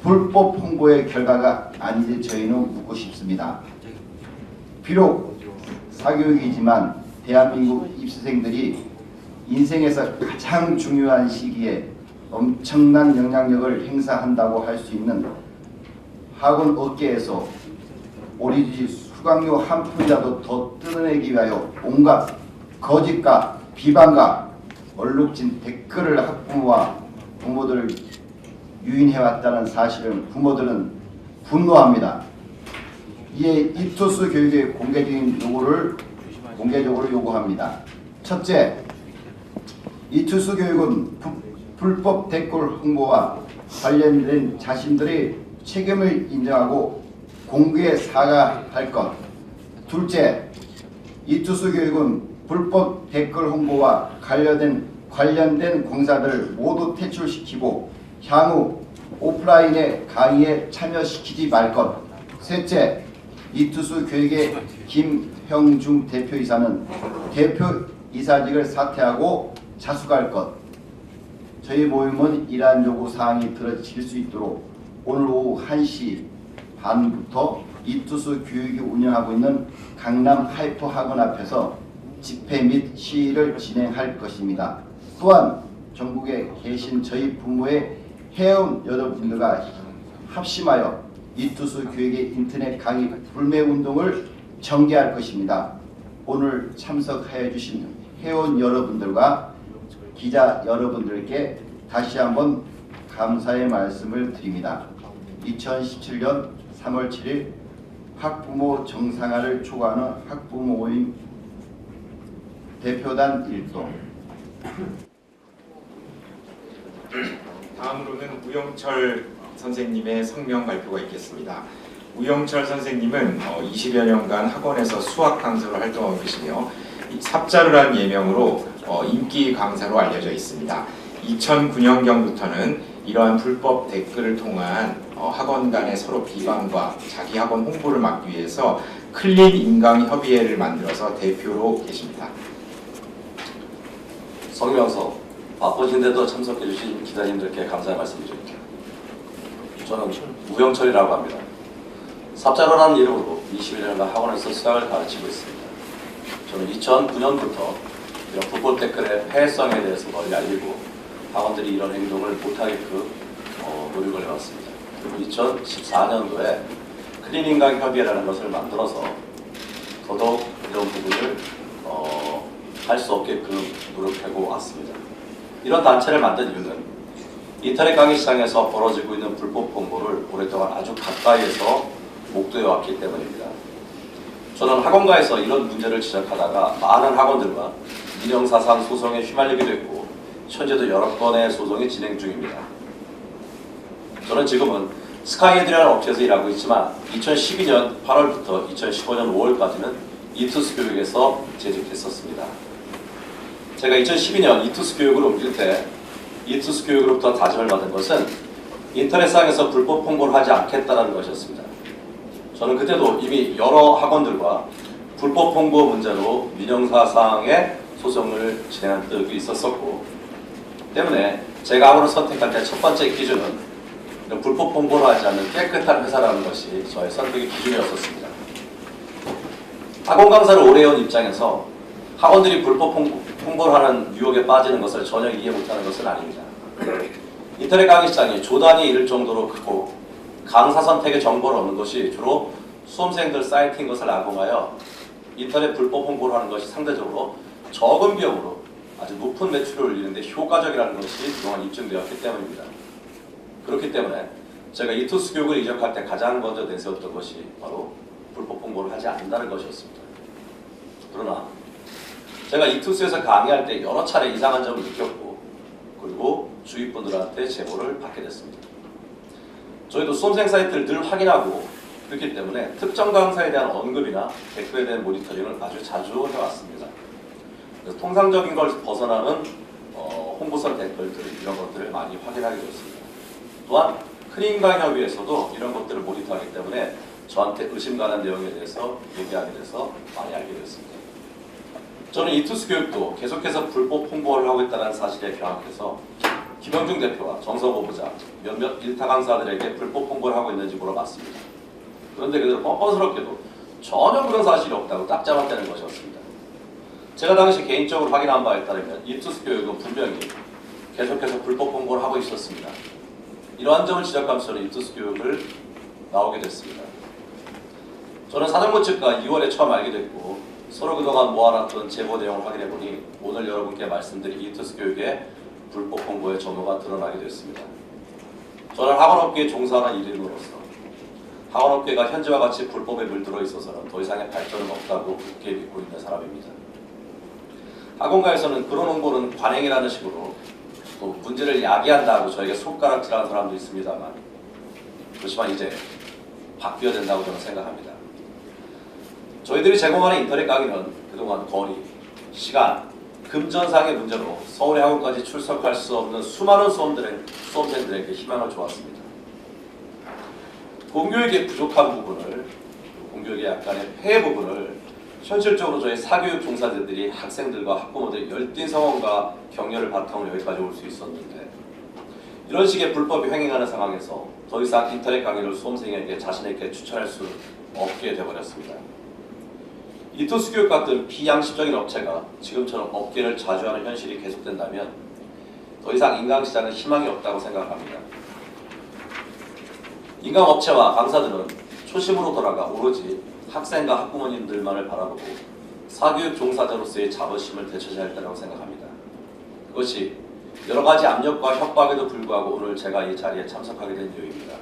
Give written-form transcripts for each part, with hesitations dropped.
불법 홍보의 결과가 아닌지 저희는 묻고 싶습니다. 비록 사교육이지만 대한민국 입시생들이 인생에서 가장 중요한 시기에 엄청난 영향력을 행사한다고 할 수 있는 학원 업계에서 오리지 수강료 한 푼이라도 더 뜯어내기 위하여 온갖 거짓과 비방과 얼룩진 댓글을 학부모와 부모들을 유인해왔다는 사실을 부모들은 분노합니다. 이에 이투스 교육의 공개적인 요구를 공개적으로 요구합니다. 첫째, 이투스 교육은 불법 댓글 홍보와 관련된 자신들의 책임을 인정하고 공개에 사과할 것. 둘째, 이투스 교육은 불법 댓글 홍보와 관련된 공사들을 모두 퇴출시키고 향후 오프라인의 강의에 참여시키지 말 것. 셋째, 이투스 교육의 김형중 대표이사는 대표이사직을 사퇴하고 자수할 것. 저희 모임은 이러한 요구사항이 들어질 수 있도록 오늘 오후 1시 반부터 이투스 교육이 운영하고 있는 강남 하이퍼 학원 앞에서 집회 및 시위를 진행할 것입니다. 또한 전국에 계신 저희 부모의 회원 여러분들과 합심하여 이투스 교육의 인터넷 강의 불매 운동을 전개할 것입니다. 오늘 참석하여 주신 회원 여러분들과 기자 여러분들께 다시 한번 감사의 말씀을 드립니다. 2017년 3월 7일 학부모 정상화를 촉구하는 학부모 모임 대표단 1동. 다음으로는 우영철 선생님의 성명 발표가 있겠습니다. 우영철 선생님은 20여 년간 학원에서 수학 강사로 활동하고 계시며 삽자루라는 예명으로 인기 강사로 알려져 있습니다. 2009년경부터는 이러한 불법 댓글을 통한 학원 간의 서로 비방과 자기 학원 홍보를 막기 위해서 클린 인강 협의회를 만들어서 대표로 계십니다. 성명서 바쁘신데도 참석해주신 기자님들께 감사의 말씀드립니다. 저는 우영철이라고 합니다. 삽자루라는 이름으로 21년간 학원에서 수학을 가르치고 있습니다. 저는 2009년부터 이런 불법 댓글의 폐해성에 대해서 널리 알리고 학원들이 이런 행동을 못하게끔 노력을 해왔습니다. 그리고 2014년도에 클린인강 협의회라는 것을 만들어서 더더욱 이런 부분을 할 수 없게끔 노력하고 왔습니다. 이런 단체를 만든 이유는 인터넷 강의 시장에서 벌어지고 있는 불법 홍보를 오랫동안 아주 가까이에서 목도해 왔기 때문입니다. 저는 학원가에서 이런 문제를 지적하다가 많은 학원들과 민영사상 소송에 휘말리기도 했고 현재도 여러 건의 소송이 진행 중입니다. 저는 지금은 스카이에드라는 업체에서 일하고 있지만 2012년 8월부터 2015년 5월까지는 이투스 교육에서 재직했었습니다. 제가 2012년 이투스 교육으로 옮길 때 이투스 교육으로부터 다짐을 받은 것은 인터넷상에서 불법 홍보를 하지 않겠다는 것이었습니다. 저는 그때도 이미 여러 학원들과 불법 홍보 문제로 민영사상의 소송을 진행한 적이 있었었고 때문에 제가 학원을 선택할 때 첫 번째 기준은 이런 불법 홍보를 하지 않는 깨끗한 회사라는 것이 저의 선택의 기준이었었습니다. 학원 강사를 오래 해온 입장에서 학원들이 불법 홍보를 하는 유혹에 빠지는 것을 전혀 이해 못하는 것은 아닙니다. 인터넷 강의 시장이 조단이 이를 정도로 크고 강사 선택의 정보를 얻는 것이 주로 수험생들 사이트인 것을 악용하여 인터넷 불법 홍보를 하는 것이 상대적으로 적은 비용으로 아주 높은 매출을 올리는데 효과적이라는 것이 그동안 입증되었기 때문입니다. 그렇기 때문에 제가 이투스 교육을 이적할 때 가장 먼저 내세웠던 것이 바로 불법 홍보를 하지 않는다는 것이었습니다. 그러나 제가 이투스에서 강의할 때 여러 차례 이상한 점을 느꼈고 그리고 주위 분들한테 제보를 받게 됐습니다. 저희도 수험생 사이트를 늘 확인하고 그렇기 때문에 특정 강사에 대한 언급이나 댓글에 대한 모니터링을 아주 자주 해왔습니다. 그래서 통상적인 걸 벗어나는 홍보성 댓글들 이런 것들을 많이 확인하게 되었습니다. 또한 클린인강 협의회에서도 이런 것들을 모니터하기 때문에 저한테 의심 가는 내용에 대해서 얘기하게 돼서 많이 알게 되었습니다. 저는 이투스 교육도 계속해서 불법 홍보를 하고 있다는 사실에 경악해서 김영중 대표와 정성호 부장, 몇몇 일타 강사들에게 불법 홍보를 하고 있는지 물어봤습니다. 그런데 그들은 뻔뻔스럽게도 전혀 그런 사실이 없다고 딱 잡았다는 것이었습니다. 제가 당시 개인적으로 확인한 바에 따르면 이투스 교육은 분명히 계속해서 불법 홍보를 하고 있었습니다. 이러한 점을 지적하면서 저는 이투스 교육을 나오게 됐습니다. 저는 사정부 측과 2월에 처음 알게 됐고 서로 그동안 모아놨던 제보 내용을 확인해보니 오늘 여러분께 말씀드린 이투스 교육의 불법 홍보의 전모가 드러나게 됐습니다. 저는 학원업계에 종사하는 일인으로서 학원업계가 현재와 같이 불법에 물들어 있어서는 더 이상의 발전은 없다고 굳게 믿고 있는 사람입니다. 학원가에서는 그런 홍보는 관행이라는 식으로 또 문제를 야기한다고 저에게 손가락질하는 사람도 있습니다만 그렇지만 이제 바뀌어야 된다고 저는 생각합니다. 저희들이 제공하는 인터넷 강의는 그동안 거리, 시간, 금전상의 문제로 서울의 학원까지 출석할 수 없는 수많은 수험생들에게 희망을 주었습니다. 공교육의 부족한 부분을, 공교육의 약간의 폐해 부분을 현실적으로 저희 사교육 종사자들이 학생들과 학부모들의 열띤 성원과 격려를 바탕으로 여기까지 올 수 있었는데 이런 식의 불법이 횡행하는 상황에서 더 이상 인터넷 강의를 수험생에게 자신에게 추천할 수 없게 되어버렸습니다. 이투스 교육 같은 비양심적인 업체가 지금처럼 업계를 자주하는 현실이 계속된다면 더 이상 인강시장은 희망이 없다고 생각합니다. 인강업체와 강사들은 초심으로 돌아가 오로지 학생과 학부모님들만을 바라보고 사교육 종사자로서의 자부심을 되찾아야 할 거라고 생각합니다. 그것이 여러 가지 압력과 협박에도 불구하고 오늘 제가 이 자리에 참석하게 된 이유입니다.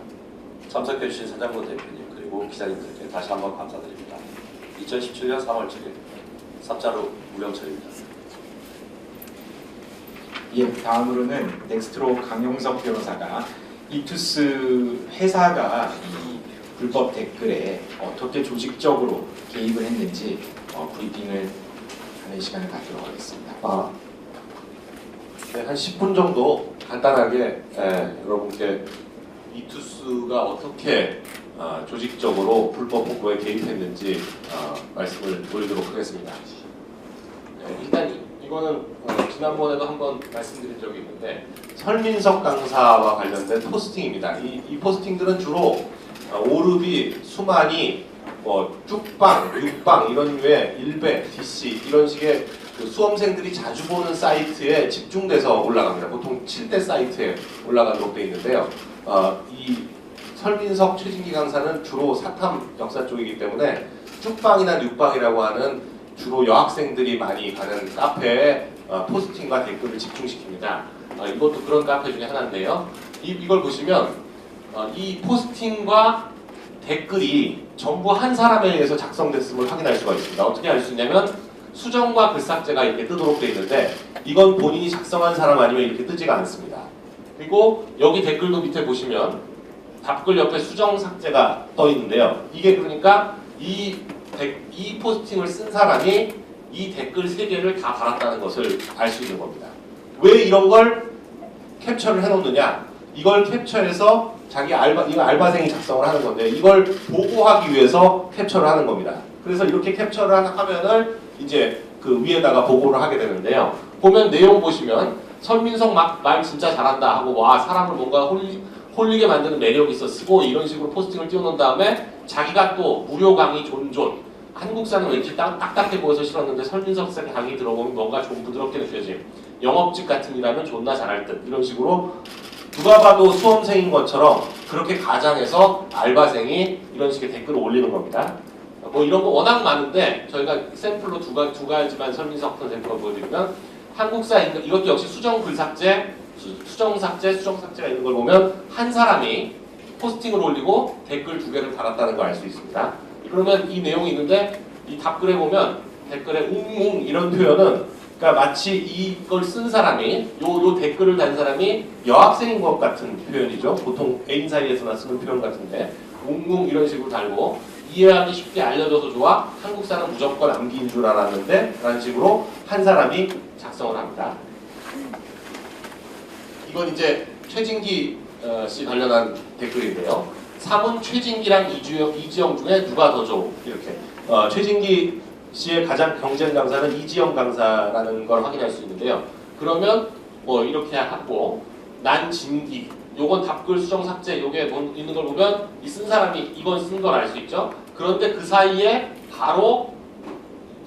참석해주신 사장부 대표님 그리고 기자님들께 다시 한번 감사드립니다. 2017년 3월 7일 삽자루 우영철입니다. 예, 다음으로는 넥스트로 강용석 변호사가 이투스 회사가 이 불법 댓글에 어떻게 조직적으로 개입을 했는지 브리핑을 하는 시간을 갖도록 하겠습니다. 네, 한 10분 정도 간단하게 여러분께 이투스가 어떻게 조직적으로 불법 홍보에 개입했는지 말씀을 드리도록 하겠습니다. 네, 일단 이거는 지난번에도 한번 말씀드린 적이 있는데 설민석 강사와 관련된 포스팅입니다. 이 포스팅들은 주로 오르비, 수만이, 쭉방, 육방 이런 류의 일베, DC 이런 식의 그 수험생들이 자주 보는 사이트에 집중돼서 올라갑니다. 보통 7대 사이트에 올라가도록 되어 있는데요. 이 설민석 최진기 강사는 주로 사탐 역사 쪽이기 때문에 쭉방이나 육방이라고 하는 주로 여학생들이 많이 가는 카페에 포스팅과 댓글을 집중시킵니다. 이것도 그런 카페 중에 하나인데요. 이걸 보시면 이 포스팅과 댓글이 전부 한 사람에 의해서 작성됐음을 확인할 수가 있습니다. 어떻게 알 수 있냐면 수정과 글삭제가 이렇게 뜨도록 되어 있는데 이건 본인이 작성한 사람 아니면 이렇게 뜨지가 않습니다. 그리고 여기 댓글도 밑에 보시면 답글 옆에 수정 삭제가 떠 있는데요. 이게 그러니까 이 포스팅을 쓴 사람이 이 댓글 3개를 다 달았다는 것을 알 수 있는 겁니다. 왜 이런 걸 캡처를 해놓느냐? 이걸 캡처해서 자기 알바생이 작성을 하는 건데 이걸 보고하기 위해서 캡처를 하는 겁니다. 그래서 이렇게 캡처를 한 화면을 이제 그 위에다가 보고를 하게 되는데요. 보면 내용 보시면 설민석 말 진짜 잘한다 하고 와 사람을 뭔가 홀리게 만드는 매력이 있어 쓰고 이런 식으로 포스팅을 띄워놓은 다음에 자기가 또 무료 강의 존존 한국사는 왠지 딱딱해 보여서 싫었는데 설민석 쌤 강의 들어보면 뭔가 좀 부드럽게 느껴짐 영업직 같은 일하면 존나 잘할 듯 이런 식으로 누가 봐도 수험생인 것처럼 그렇게 가장해서 알바생이 이런 식의 댓글을 올리는 겁니다. 뭐 이런 거 워낙 많은데 저희가 샘플로 두 가지만 설민석 선생님과 보여드리면 한국사 이것도 역시 수정 글삭제, 수정 삭제가 있는 걸 보면 한 사람이 포스팅을 올리고 댓글 2개를 달았다는 걸 알 수 있습니다. 그러면 이 내용이 있는데 이 답글에 보면 댓글에 웅웅 이런 표현은 그러니까 마치 이걸 쓴 사람이 요 댓글을 단 사람이 여학생인 것 같은 표현이죠. 보통 애인 사이에서나 쓰는 표현 같은데 웅웅 이런 식으로 달고 이해하기 쉽게 알려줘서 좋아 한국사는 무조건 암기인 줄 알았는데 라는 식으로 한 사람이 작성을 합니다. 이건 이제 최진기 씨 관련한 댓글인데요. 3은 최진기랑 이지영 중에 누가 더 좋아? 이렇게 최진기 씨의 가장 경쟁 강사는 이지영 강사라는 걸 확인할 수 있는데요. 그러면 뭐 이렇게 하고 난 진기. 요건 답글 수정 삭제. 요게 있는 걸 보면 이 쓴 사람이 이건 쓴 걸 알 수 있죠. 그런데 그 사이에 바로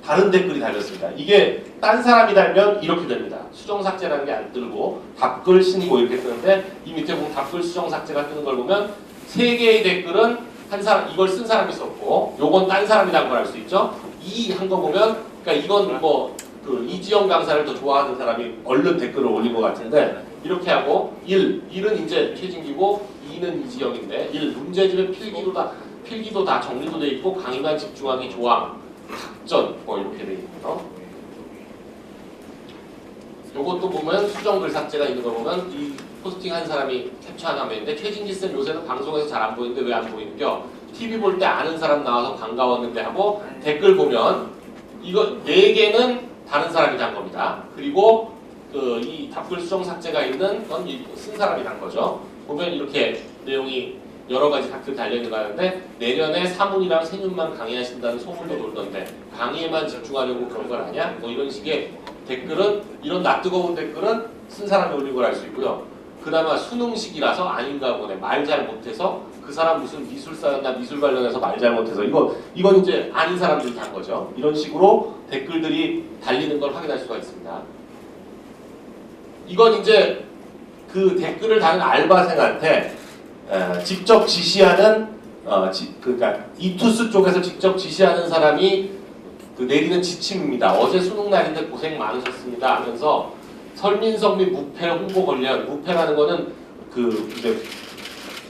다른 댓글이 달렸습니다. 이게 딴 사람이 달면 이렇게 됩니다. 수정 삭제라는 게 안 뜨고 답글 신고 이렇게 뜨는데 이 밑에 보면 답글 수정 삭제가 뜨는 걸 보면 세 개의 댓글은 한 사람 이걸 쓴 사람이 썼고 요건 딴 사람이라는 걸 알 수 있죠. 이 한 거 보면 그러니까 이건 뭐 그 이지영 강사를 더 좋아하는 사람이 얼른 댓글을 올린 것 같은데 이렇게 하고 1은 이제 최진기고 2는 이지영인데 1 문제집에 필기도 다 정리도 돼 있고 강의만 집중하기 조항 답전 뭐 이렇게 돼 있고요. 요것도 보면 수정글 삭제가 있는 거 보면 이 포스팅 한 사람이 캡처한 화면인데 최진기 쌤 요새는 방송에서 잘 안 보이는데 왜 안 보이는겨? TV 볼 때 아는 사람 나와서 반가웠는데 하고 댓글 보면 이거 4개는 다른 사람이 단 겁니다. 그리고 그 이 답글 수정 삭제가 있는 건 쓴 사람이 단 거죠. 보면 이렇게 내용이 여러 가지 댓글 달려있는 거 하는데 내년에 사문이랑 세윤만 강의하신다는 소문도 돌던데 강의에만 집중하려고 그런 건 아니야? 뭐 이런 식의 댓글은 이런 낯뜨거운 댓글은 쓴 사람이 올린 걸 알 수 있고요. 그나마 수능식이라서 아닌가 보네. 말 잘 못해서 그 사람 무슨 미술사였나 미술 관련해서 말 잘 못해서 이건 이제 아닌 사람들이 단 거죠. 이런 식으로 댓글들이 달리는 걸 확인할 수가 있습니다. 이건 이제 그 댓글을 다는 알바생한테 직접 지시하는 그러니까 이투스 쪽에서 직접 지시하는 사람이 그 내리는 지침입니다. 어제 수능 날인데 고생 많으셨습니다 하면서 설민석 및 무패 홍보 관련 무패라는 거는 그 이제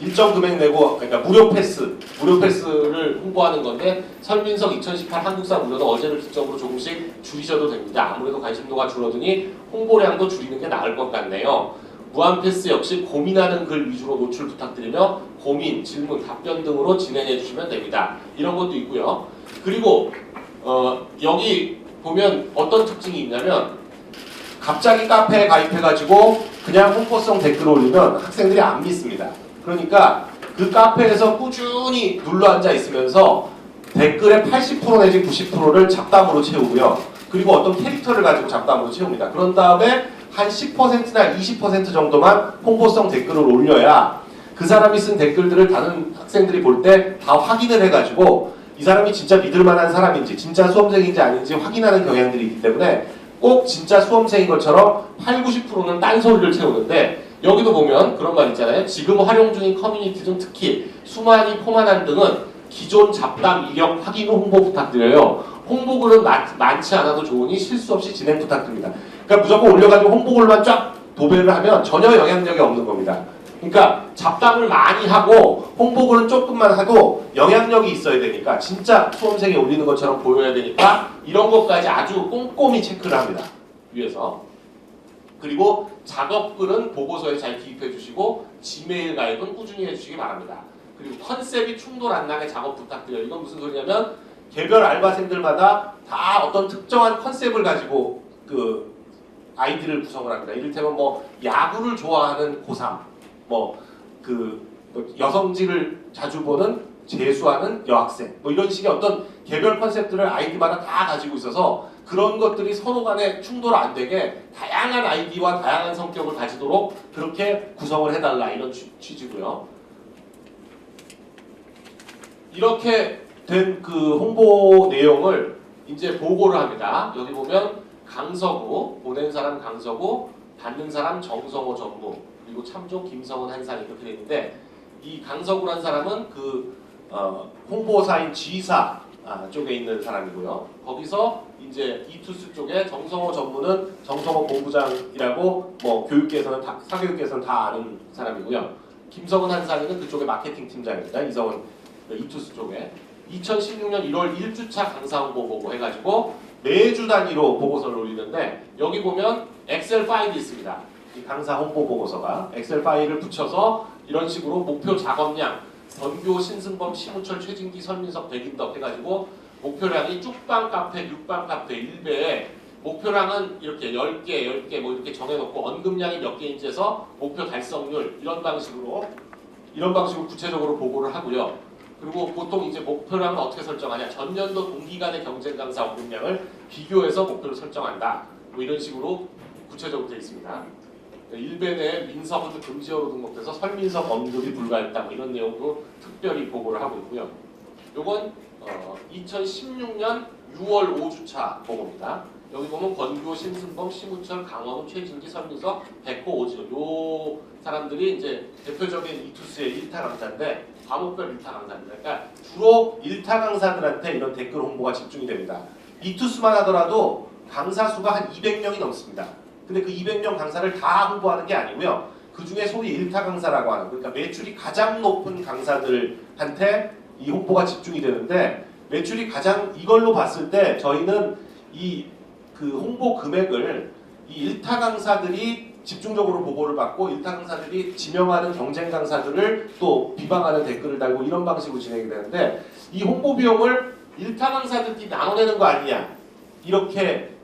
일정 금액 내고 그러니까 무료 패스를 홍보하는 건데 설민석 2018 한국사 무료는 어제를 기점으로 조금씩 줄이셔도 됩니다. 아무래도 관심도가 줄어드니 홍보량도 줄이는 게 나을 것 같네요. 무한 패스 역시 고민하는 글 위주로 노출 부탁드리며 고민, 질문, 답변 등으로 진행해 주시면 됩니다. 이런 것도 있고요. 그리고 여기 보면 어떤 특징이 있냐면 갑자기 카페에 가입해가지고 그냥 홍보성 댓글을 올리면 학생들이 안 믿습니다. 그러니까 그 카페에서 꾸준히 눌러앉아 있으면서 댓글의 80% 내지 90%를 잡담으로 채우고요. 그리고 어떤 캐릭터를 가지고 잡담으로 채웁니다. 그런 다음에 한 10%나 20% 정도만 홍보성 댓글을 올려야 그 사람이 쓴 댓글들을 다른 학생들이 볼 때 다 확인을 해가지고 이 사람이 진짜 믿을 만한 사람인지 진짜 수험생인지 아닌지 확인하는 경향들이 있기 때문에 꼭 진짜 수험생인 것처럼 8, 90%는 딴소리를 채우는데 여기도 보면 그런 말 있잖아요. 지금 활용 중인 커뮤니티 중 특히 수많이 포만한 등은 기존 잡담 이력 확인 후 홍보 부탁드려요. 홍보글은 많지 않아도 좋으니 실수 없이 진행 부탁드립니다. 그러니까 무조건 올려가지고 홍보글만 쫙 도배를 하면 전혀 영향력이 없는 겁니다. 그러니까 잡담을 많이 하고 홍보글은 조금만 하도 영향력이 있어야 되니까 진짜 수험생이 올리는 것처럼 보여야 되니까 이런 것까지 아주 꼼꼼히 체크를 합니다. 위에서. 그리고 작업글은 보고서에 잘 기입해 주시고 지메일 가입은 꾸준히 해주시기 바랍니다. 그리고 컨셉이 충돌 안 나게 작업 부탁드려요. 이건 무슨 소리냐면 개별 알바생들마다 다 어떤 특정한 컨셉을 가지고 그 아이디를 구성을 합니다. 이를테면 뭐 야구를 좋아하는 고3, 뭐 여성지를 자주 보는 재수하는 여학생, 뭐 이런 식의 어떤 개별 컨셉들을 아이디마다 다 가지고 있어서 그런 것들이 서로 간에 충돌 안 되게 다양한 아이디와 다양한 성격을 가지도록 그렇게 구성을 해달라 이런 취지고요. 이렇게 된 그 홍보 내용을 이제 보고를 합니다. 여기 보면 강서구, 보낸 사람 강서구, 받는 사람 정성호 전무, 그리고 참조 김성은 한상 이렇게 되어 있는데 이 강서구란 사람은 그 홍보사인 G사 쪽에 있는 사람이고요. 거기서 이제 이투스 쪽에 정성호 전무는 정성호 본부장이라고 뭐 교육계에서는 사교육계에서는 다 아는 사람이고요. 김성은 한상이는 그쪽의 마케팅 팀장입니다. 이성은 이투스 쪽에 2016년 1월 1주차 강사 홍보 보고 해가지고 매주 단위로 보고서를 올리는데 여기 보면 엑셀 파일이 있습니다. 이 강사 홍보 보고서가 엑셀 파일을 붙여서 이런 식으로 목표 작업량 전교 신승범 심우철 최진기 설민석 백인덕 해가지고 목표량이 쭉방 카페 6방 카페 1배에 목표량은 이렇게 10개 뭐 이렇게 정해놓고 언급량이 몇 개인지 해서 목표 달성률 이런 방식으로 구체적으로 보고를 하고요. 그리고 보통 이제 목표량은 어떻게 설정하냐? 전년도 동기간의 경쟁 강사 언급량을 비교해서 목표를 설정한다. 뭐 이런 식으로 구체적으로 되어 있습니다. 일베 내 민서부터 금지어로 등록돼서 설민석 언급이 불가했다 뭐 이런 내용으로 특별히 보고를 하고 있고요. 요건 2016년 6월 5주차 보고입니다. 여기 보면 권규호, 신승범, 심우철, 강원우, 최진기, 설민석, 백호, 오지훈 요 사람들이 이제 대표적인 이투스의 1타 강사인데 과목별 1타 강사입니다. 그러니까 주로 1타 강사들한테 이런 댓글 홍보가 집중이 됩니다. 이투스만 하더라도 강사 수가 한 200명이 넘습니다. 근데 그 200명 강사를 다 홍보하는 게 아니고요. 그 중에 소위 1타 강사라고 하는 그러니까 매출이 가장 높은 강사들한테 이 홍보가 집중이 되는데 매출이 가장 이걸로 봤을 때 저희는 이 그 홍보 금액을 이 1타 강사들이 집중적으로 보고를 받고 1타 강사들이 지명하는 경쟁 강사들을 또 비방하는 댓글을 달고 이런 방식으로 진행이 되는데 이 홍보 비용을 1타 강사들끼리 나눠내는 거 아니냐 이렇게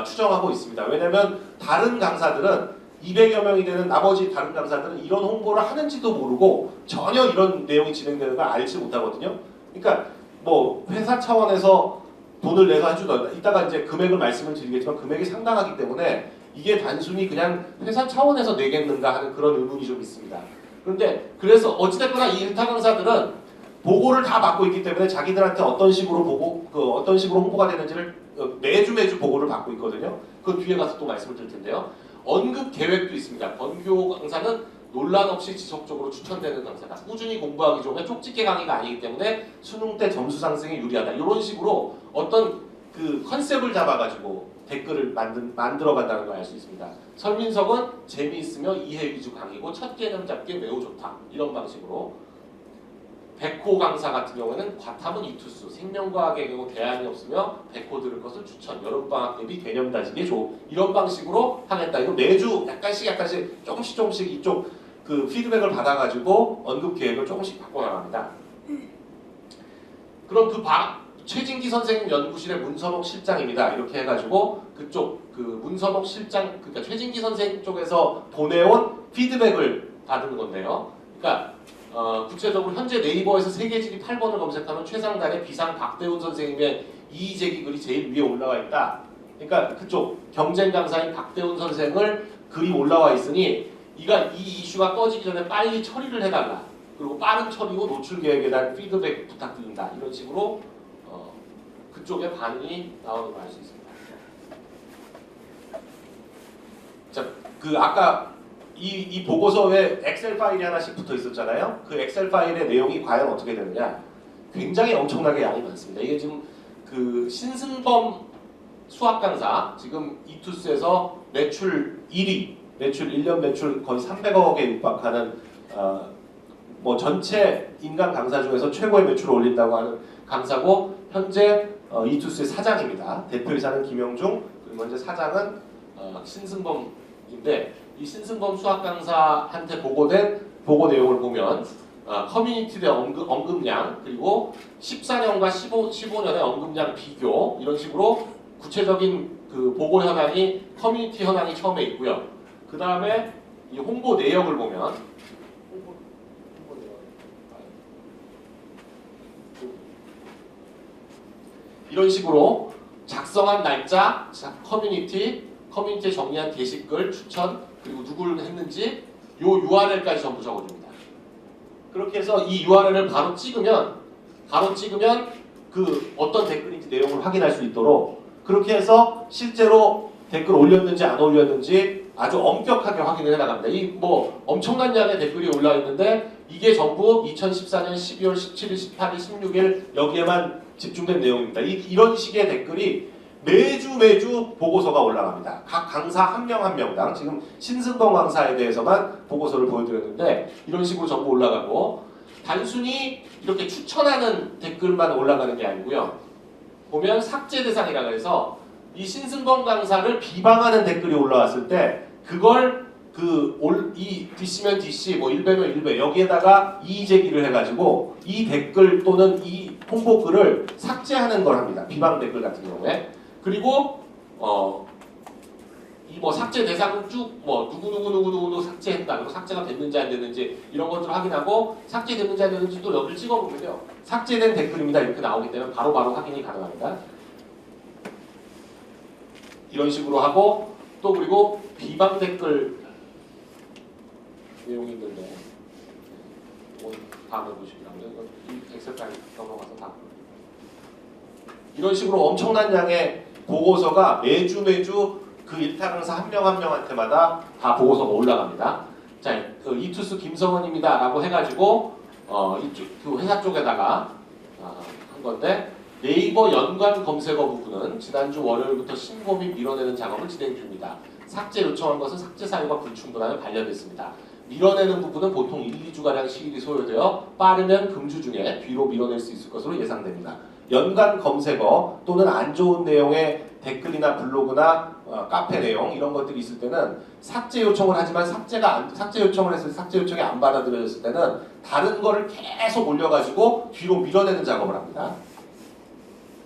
추정하고 있습니다. 왜냐하면 다른 강사들은 200여 명이 되는 나머지 다른 강사들은 이런 홍보를 하는지도 모르고 전혀 이런 내용이 진행되는 걸 알지 못하거든요. 그러니까 뭐 회사 차원에서 돈을 내서 해주던 이따가 이제 금액을 말씀을 드리겠지만 금액이 상당하기 때문에 이게 단순히 그냥 회사 차원에서 내겠는가 하는 그런 의문이 좀 있습니다. 그런데 그래서 어찌됐거나 이 1타 강사들은 보고를 다 받고 있기 때문에 자기들한테 어떤 식으로 어떤 식으로 홍보가 되는지를 매주 보고를 받고 있거든요. 그 뒤에 가서 또 말씀을 드릴 텐데요. 언급 계획도 있습니다. 권규호 강사는 논란 없이 지속적으로 추천되는 강사다. 꾸준히 공부하기 좋은 쪽집게 강의가 아니기 때문에 수능 때 점수 상승에 유리하다. 이런 식으로 어떤 그 컨셉을 잡아가지고 댓글을 만들어간다는 걸 알 수 있습니다. 설민석은 재미있으며 이해 위주 강의고 첫 개념 잡기에 매우 좋다. 이런 방식으로. 백호 강사 같은 경우에는 과탐은 이투스, 생명과학의 경우 대안이 없으며 백호 들을 것을 추천, 여름방학 대비 개념 다지기에 좋. 이런 방식으로 하겠다. 이거 매주 약간씩 조금씩 이쪽 그 피드백을 받아가지고 언급 계획을 조금씩 바꿔나갑니다. 그럼 최진기 선생님 연구실의 문선옥 실장입니다. 이렇게 해가지고 그쪽 그 문선옥 실장 그러니까 최진기 선생님 쪽에서 보내온 피드백을 받은 건데요. 그러니까 구체적으로 현재 네이버에서 세계지리 8번을 검색하면 최상단에 비상 박대훈 선생님의 이의제기 글이 제일 위에 올라와 있다. 그러니까 그쪽 경쟁 강사인 박대훈 선생을 글이 올라와 있으니 이 이슈가 꺼지기 전에 빨리 처리를 해달라. 그리고 빠른 처리 후 노출 계획에 대한 피드백 부탁드린다. 이런 식으로 그쪽에 반응이 나오는 걸 알 수 있습니다. 자, 아까 이 보고서에 엑셀 파일이 하나씩 붙어 있었잖아요. 그 엑셀 파일의 내용이 과연 어떻게 되느냐? 굉장히 엄청나게 양이 많습니다. 이게 지금 그 신승범 수학 강사 지금 이투스에서 매출 1위, 매출 1년 매출 거의 300억에 육박하는 뭐 전체 인간 강사 중에서 최고의 매출을 올린다고 하는 강사고 현재 이투스의 사장입니다. 대표이사는 김영중 그리고 현재 사장은 신승범인데 이 신승범 수학 강사한테 보고된 보고 내용을 보면 커뮤니티 대 언급량 그리고 14년과 15년의 언급량 비교 이런 식으로 구체적인 그 보고 현황이 커뮤니티 현황이 처음에 있고요. 그 다음에 이 홍보 내역을 보면 이런 식으로 작성한 날짜, 커뮤니티에 정리한 게시글, 추천 그리고 누구를 했는지 요 URL까지 전부 적어줍니다. 그렇게 해서 이 URL을 바로 찍으면 그 어떤 댓글인지 내용을 확인할 수 있도록 그렇게 해서 실제로 댓글 올렸는지 안 올렸는지 아주 엄격하게 확인을 해나갑니다. 이 뭐 엄청난 양의 댓글이 올라 있는데 이게 전부 2014년 12월 17일, 18일, 16일 여기에만 집중된 내용입니다. 이런 식의 댓글이 매주 보고서가 올라갑니다. 각 강사 한 명 한 명당 지금 신승범 강사에 대해서만 보고서를 보여드렸는데 이런 식으로 전부 올라가고 단순히 이렇게 추천하는 댓글만 올라가는 게 아니고요. 보면 삭제 대상이라고 해서 이 신승범 강사를 비방하는 댓글이 올라왔을 때 그걸 이 DC면 DC, 뭐 1배면 1배 여기에다가 이의제기를 해가지고 이 댓글 또는 이 홍보글을 삭제하는 걸 합니다. 비방 댓글 같은 경우에. 그리고 이 뭐 삭제 대상 쭉 뭐 누구 삭제했다. 그리고 삭제가 됐는지 안 됐는지 이런 것들을 확인하고 삭제됐는지 안 됐는지 또 여기를 찍어보면요. 삭제된 댓글입니다. 이렇게 나오기 때문에 바로바로 확인이 가능합니다. 이런 식으로 하고 또 그리고 비방 댓글 내용이 있는데 오늘 다음에 보시라고요. 이 엑셀 파일 넘어가서 다 이런 식으로 엄청난 양의 보고서가 매주 그 일타 강사 한 명 한 명한테마다 다 보고서가 올라갑니다. 자, 그 이투스 김성원입니다라고 해가지고 이쪽 그 회사 쪽에다가 한 건데 네이버 연관 검색어 부분은 지난주 월요일부터 신고 및 밀어내는 작업을 진행 중입니다. 삭제 요청한 것은 삭제 사유가 불충분하여 반려됐습니다. 밀어내는 부분은 보통 1, 2주가량 시일이 소요되어 빠르면 금주 중에 뒤로 밀어낼 수 있을 것으로 예상됩니다. 연관 검색어 또는 안 좋은 내용의 댓글이나 블로그나 카페 내용 이런 것들이 있을 때는 삭제 요청을 하지만 삭제 요청을 했을 때 삭제 요청이 안 받아들여졌을 때는 다른 거를 계속 올려가지고 뒤로 밀어내는 작업을 합니다.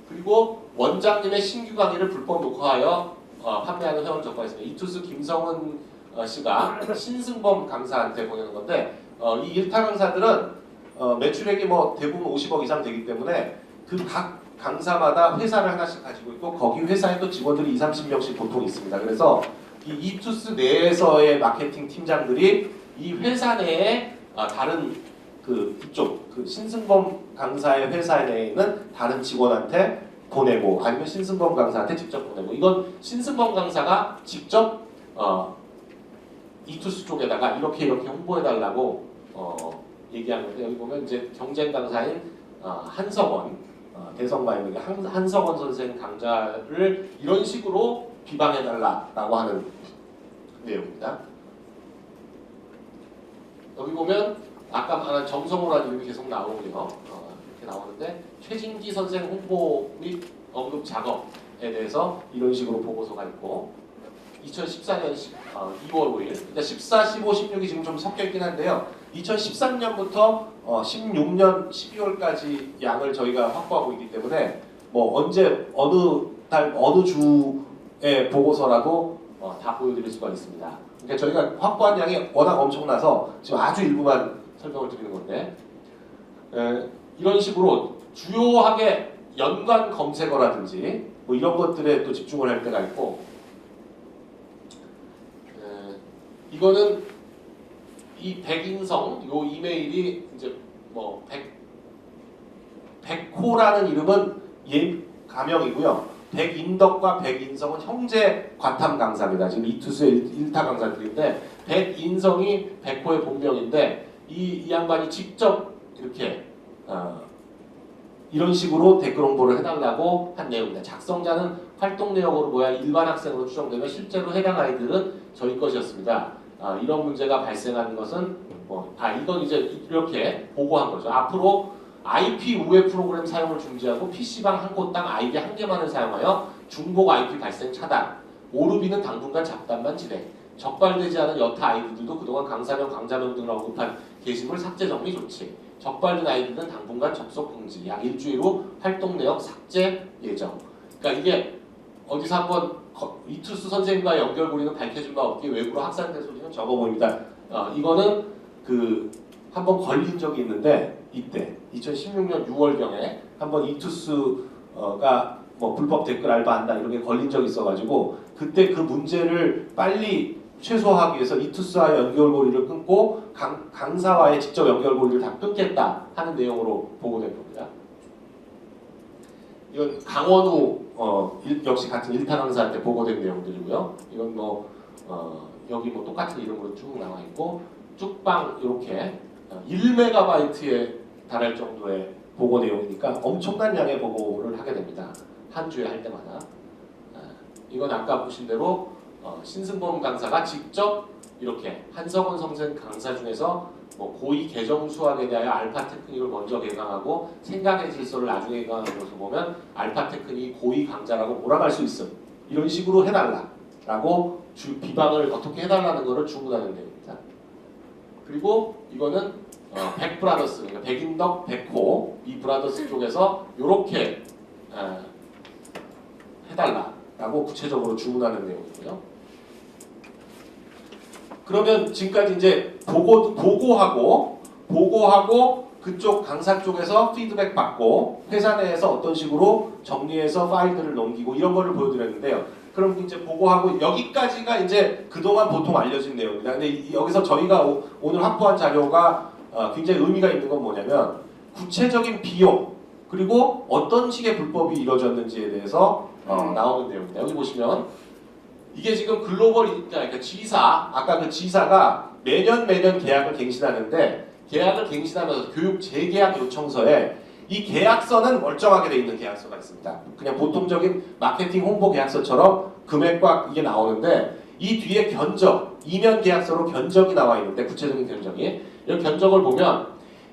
그리고 원장님의 신규 강의를 불법 녹화하여 판매하는 회원 적발했습니다. 이투스 김성은 씨가 신승범 강사한테 보내는 건데 이 일타 강사들은 매출액이 뭐 대부분 50억 이상 되기 때문에 그 각 강사마다 회사를 하나씩 가지고 있고 거기 회사에 또 직원들이 20-30명씩 보통 있습니다. 그래서 이 이투스 내에서의 마케팅 팀장들이 이 회사 내에 다른 이쪽 신승범 강사의 회사 내에 있는 다른 직원한테 보내고 아니면 신승범 강사한테 직접 보내고 이건 신승범 강사가 직접 이투스 쪽에다가 이렇게 홍보해달라고 얘기한 건데 여기 보면 이제 경쟁 강사인 한석원 대성바이오닉의 한석원 선생 강좌를 이런 식으로 비방해달라라고 하는 내용입니다. 여기 보면 아까 말한 정성호라는 이름이 계속 나오고요. 이렇게 나오는데 최진기 선생 홍보 및 언급 작업에 대해서 이런 식으로 보고서가 있고 2014년 2월 5일 그러니까 14, 15, 16이 지금 좀 섞여있긴 한데요. 2013년부터 16년 12월까지 양을 저희가 확보하고 있기 때문에 뭐 언제 어느 달 어느 주의 보고서라도 다 보여드릴 수가 있습니다. 그러니까 저희가 확보한 양이 워낙 엄청나서 지금 아주 일부만 설명을 드리는 건데 이런 식으로 주요하게 연관 검색어라든지 뭐 이런 것들에 또 집중을 할 때가 있고 이거는 이 백인성 요 이메일이 이제 뭐 백호라는 이름은 가명이고요. 백인덕과 백인성은 형제 과탐 강사입니다. 지금 이투스의 일타 강사들인데 백인성이 백호의 본명인데 이 양반이 직접 이렇게 이런 식으로 댓글 홍보를 해달라고 한 내용입니다. 작성자는 활동 내역으로 뭐야 일반 학생으로 추정되며 실제로 해당 아이들은 저희 것이었습니다. 이런 문제가 발생하는 것은 이건 이제 이렇게 보고한 거죠. 앞으로 IP 우회 프로그램 사용을 중지하고 PC방 한 곳당 아이디 한 개만을 사용하여 중복 IP 발생 차단, 오르비는 당분간 잡담만 진행, 적발되지 않은 여타 아이디들도 그동안 강사명, 강자명 등을 언급한 게시물 삭제 정리 조치, 적발된 아이디는 당분간 접속 금지, 약 일주일 후 활동 내역 삭제 예정. 그러니까 이게 어디서 한번 이투스 선생님과 연결고리는 밝혀진 바 없기에 외부로 확산된 소리는 적어 보입니다. 이거는 한번 걸린 적이 있는데 이때 2016년 6월경에 한번 이투스가 뭐 불법 댓글 알바한다 이런 게 걸린 적이 있어가지고 그때 그 문제를 빨리 최소화하기 위해서 이투스와의 연결고리를 끊고 강사와의 직접 연결고리를 다 끊겠다 하는 내용으로 보고된 겁니다. 이건 강원우 역시 같은 일타 강사한테 보고된 내용들이고요. 이건 여기 뭐 똑같은 이름으로 쭉 나와 있고 쭉방 이렇게 1MB에 달할 정도의 보고 내용이니까 엄청난 양의 보고를 하게 됩니다. 한 주에 할 때마다. 이건 아까 보신 대로 신승범 강사가 직접 이렇게 한석원 선생 강사 중에서 뭐 고의 개정 수학에 대하여 알파 테크닉을 먼저 개강하고 생각의 질서를 나중에 개강하는 것을 보면 알파 테크닉이 고의 강자라고 몰아갈 수 있음. 이런 식으로 해달라라고 비방을 어떻게 해달라는 것을 주문하는 내용입니다. 그리고 이거는 백브라더스, 그러니까 백인덕, 백호 이 브라더스 쪽에서 이렇게 해달라라고 구체적으로 주문하는 내용이고요. 그러면 지금까지 이제 보고하고 그쪽 강사 쪽에서 피드백 받고 회사 내에서 어떤 식으로 정리해서 파일들을 넘기고 이런 거를 보여드렸는데요. 그럼 이제 보고하고 여기까지가 이제 그동안 보통 알려진 내용입니다. 근데 여기서 저희가 오늘 확보한 자료가 굉장히 의미가 있는 건 뭐냐면 구체적인 비용 그리고 어떤 식의 불법이 이루어졌는지에 대해서 나오는 내용입니다. 여기 보시면 이게 지금 글로벌 그러니까 G사 아까 그 G사가 매년 계약을 갱신하는데 계약을 갱신하면서 교육 재계약 요청서에 이 계약서는 멀쩡하게 돼 있는 계약서가 있습니다. 그냥 보통적인 마케팅 홍보 계약서처럼 금액과 이게 나오는데 이 뒤에 견적, 2년 계약서로 견적이 나와 있는데 구체적인 견적이 이 견적을 보면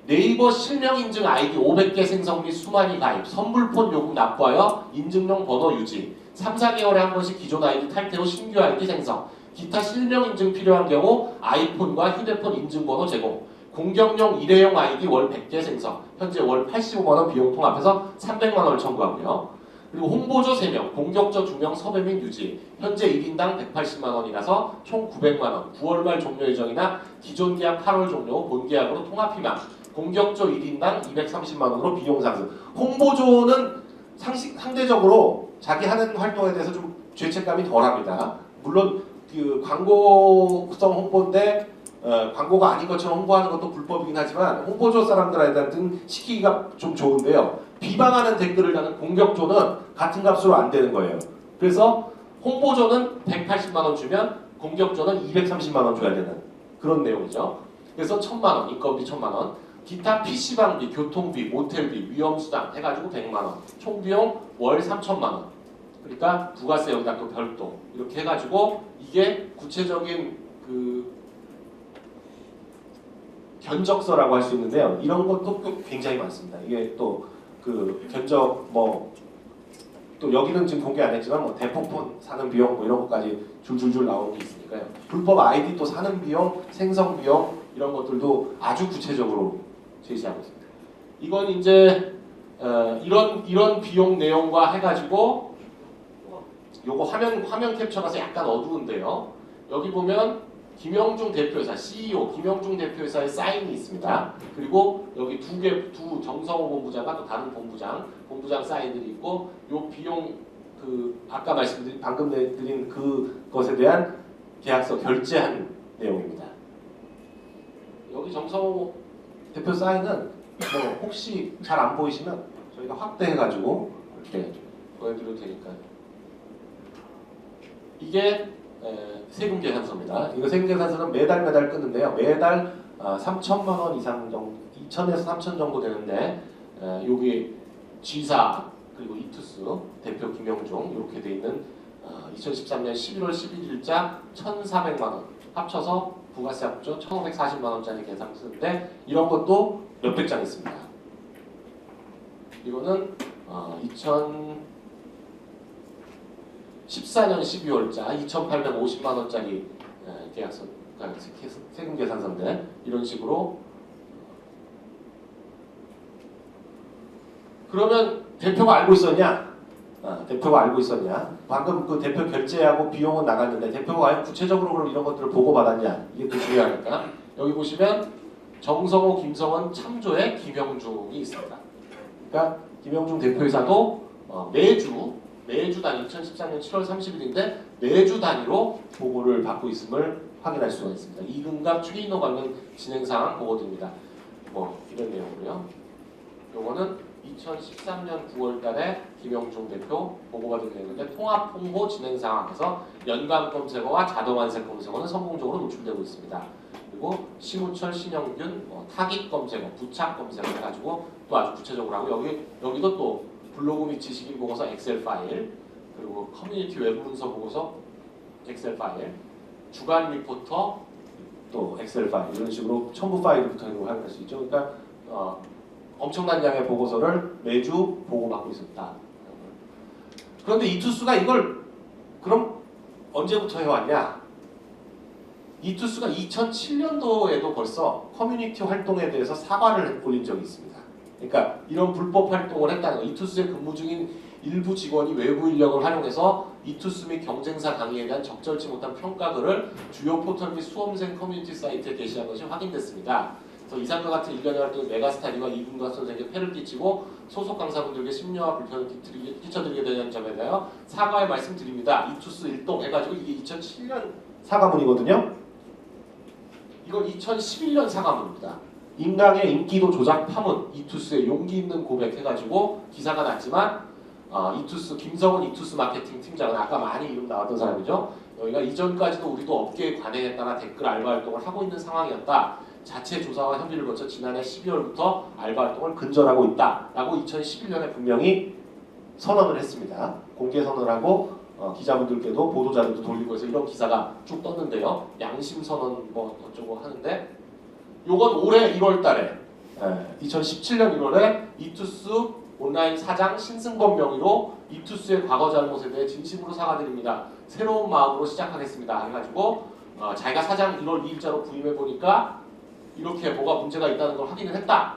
네이버 실명 인증 아이디 500개 생성 및 수만위 가입, 선불폰 요금 납부하여 인증용 번호 유지, 3, 4개월에 한 번씩 기존 아이디 탈퇴 후 신규 아이디 생성, 기타 실명 인증 필요한 경우 아이폰과 휴대폰 인증번호 제공, 공격용 일회용 아이디 월 100개 생성, 현재 월 85만원 비용 통합해서 300만원을 청구하고요. 그리고 홍보조 3명, 공격조 2명 섭외 및 유지, 현재 1인당 180만원이라서 총 900만원, 9월 말 종료 예정이나 기존 계약 8월 종료 후 본 계약으로 통합 희망, 공격조 1인당 230만원으로 비용 상승. 홍보조는 상대적으로 자기 하는 활동에 대해서 좀 죄책감이 덜합니다. 물론 그 광고성 홍보인데 광고가 아닌 것처럼 홍보하는 것도 불법이긴 하지만 홍보조 사람들한테는 시키기가 좀 좋은데요. 비방하는 댓글을 다는 공격조는 같은 값으로 안 되는 거예요. 그래서 홍보조는 180만원 주면 공격조는 230만원 줘야 되는 그런 내용이죠. 그래서 1000만원, 인건비 1000만원, 기타 PC방비, 교통비, 모텔비, 위험수당 해가지고 100만원, 총 비용 월 3천만원. 그러니까 부가세 여기다 또 별도 이렇게 해가지고 이게 구체적인 그 견적서라고 할 수 있는데요. 이런 것도 또 굉장히 많습니다. 이게 또 그 견적 또 여기는 지금 공개 안 했지만 대포폰 사는 비용 이런 것까지 줄줄줄 나오는 게 있으니까요. 불법 아이디 또 사는 비용, 생성 비용 이런 것들도 아주 구체적으로 제시하고 있습니다. 이건 이제 이런 비용 내용과 해가지고 요거 화면 캡처라서 약간 어두운데요. 여기 보면 김영중 대표이사 CEO 김영중 대표이사의 사인이 있습니다. 그리고 여기 두 정성호 본부장과 또 다른 본부장 사인들이 있고 요 비용 그 아까 말씀드린 방금 드린 그것에 대한 계약서 결제한 내용입니다. 여기 정성호 대표 사인은 혹시 잘 안 보이시면 저희가 확대해가지고 이렇게 보여드려도 되니까 이게 세금 계산서입니다. 이거 세금 계산서는 매달 끊는데요. 매달 3천만 원 이상 정도, 2천에서 3천 정도 되는데 여기 G사 그리고 이투스 대표 김영중 이렇게 돼 있는 2013년 11월 11일자 1,400만 원 합쳐서 부가세 합쳐 1,540만 원짜리 계산서인데 이런 것도 몇백 장 있습니다. 이거는 2014년 12월자 2,850만 원짜리 계약서, 세금 계산서인데 이런 식으로. 그러면 대표가 알고 있었냐? 대표가 알고 있었냐? 방금 그 대표 결제하고 비용은 나갔는데 대표가 과연 구체적으로 그럼 이런 것들을 보고받았냐? 이게 더 중요하니까 여기 보시면 정성호, 김성원 참조의 김영중이 있습니다. 그러니까 김영중 대표이사도 매주 단위 2013년 7월 30일인데 매주 단위로 보고를 받고 있음을 확인할 수가 있습니다. 이금값 추계인허 관련 진행 사항 보고드립니다. 이런 내용이고요. 요거는 2013년 9월달에 김영중 대표 보고받은 내용인데 통합 홍보 진행 상황에서 연관 검색어와 자동 안색 검색어는 성공적으로 노출되고 있습니다. 그리고 심우철, 신영균, 타깃 검색어, 부착 검색어 해가지고 또 아주 구체적으로 하고 여기도 또 블로그 및 지식인 보고서 엑셀 파일, 그리고 커뮤니티 웹 문서 보고서 엑셀 파일, 주간 리포터 또 엑셀 파일 이런 식으로 첨부 파일을 붙어 있는 걸 확인할 수 있죠. 그러니까 엄청난 양의 보고서를 매주 보고받고 있었다. 그런데 이투스가 이걸 그럼 언제부터 해왔냐? 이투스가 2007년도에도 벌써 커뮤니티 활동에 대해서 사과를 올린 적이 있습니다. 그러니까 이런 불법 활동을 했다는 거. 이투스에 근무 중인 일부 직원이 외부 인력을 활용해서 이투스 및 경쟁사 강의에 대한 적절치 못한 평가글을 주요 포털 및 수험생 커뮤니티 사이트에 게시한 것이 확인됐습니다. 그래서 이상과 같은 일련의 활동이 메가스타리와 이분과 선생에게 폐를 끼치고 소속 강사분들에게 심려와 불편을 끼쳐드리게 되는 점에 대하여 사과의 말씀드립니다. 이투스 일동 해가지고 이게 2007년 사과문이거든요. 이건 2011년 사과문입니다. 인강의 인기도 조작 파문, 이투스의 용기 있는 고백 해가지고 기사가 났지만 이투스 김성훈 이투스 마케팅 팀장은 아까 많이 이름 나왔던 사람이죠. 여기가 이전까지도 우리도 업계에 관행했다나 댓글 알바 활동을 하고 있는 상황이었다. 자체 조사와 협의를 거쳐 지난해 12월부터 알바 활동을 근절하고 있다라고 2011년에 분명히 선언을 했습니다. 공개 선언하고 기자분들께도 보도자료도 돌리고 해서 이런 기사가 쭉 떴는데요. 양심 선언 뭐 어쩌고 하는데 요건 올해 1월달에 2017년 1월에 이투스 온라인 사장 신승범 명의로 이투스의 과거 잘못에 대해 진심으로 사과드립니다. 새로운 마음으로 시작하겠습니다. 해가지고 자기가 사장 1월 2일자로 부임해 보니까 이렇게 뭐가 문제가 있다는 걸 확인을 했다.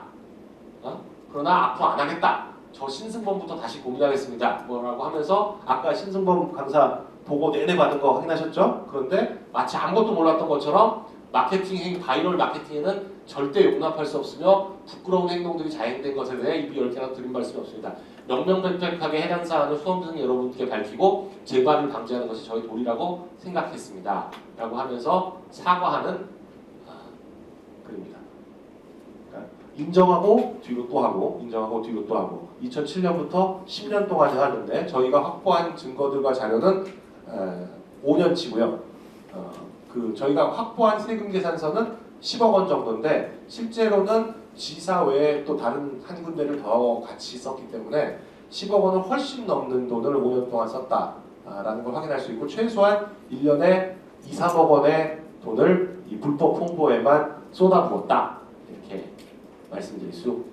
그러나 앞으로 안 하겠다. 저 신승범부터 다시 고민하겠습니다. 뭐라고 하면서 아까 신승범 강사 보고 내내 받은 거 확인하셨죠? 그런데 마치 아무것도 몰랐던 것처럼 마케팅 행위, 바이럴 마케팅에는 절대 용납할 수 없으며 부끄러운 행동들이 자행된 것에 대해 입이 열 개나 드린 말씀이 없습니다. 명명백백하게 해당 사안을 수험생 여러분께 밝히고 재발을 방지하는 것이 저희 도리라고 생각했습니다. 라고 하면서 사과하는 글입니다. 그러니까 인정하고 뒤로 또 하고 인정하고 뒤로 또 하고 2007년부터 10년 동안 하는데 저희가 확보한 증거들과 자료는 5년치고요. 저희가 확보한 세금 계산서는 10억 원 정도인데 실제로는 지사 외에 또 다른 한 군데를 더 같이 썼기 때문에 10억 원은 훨씬 넘는 돈을 5년 동안 썼다라는 걸 확인할 수 있고 최소한 1년에 2, 3억 원의 돈을 이 불법 홍보에만 쏟아부었다 이렇게 말씀드릴 수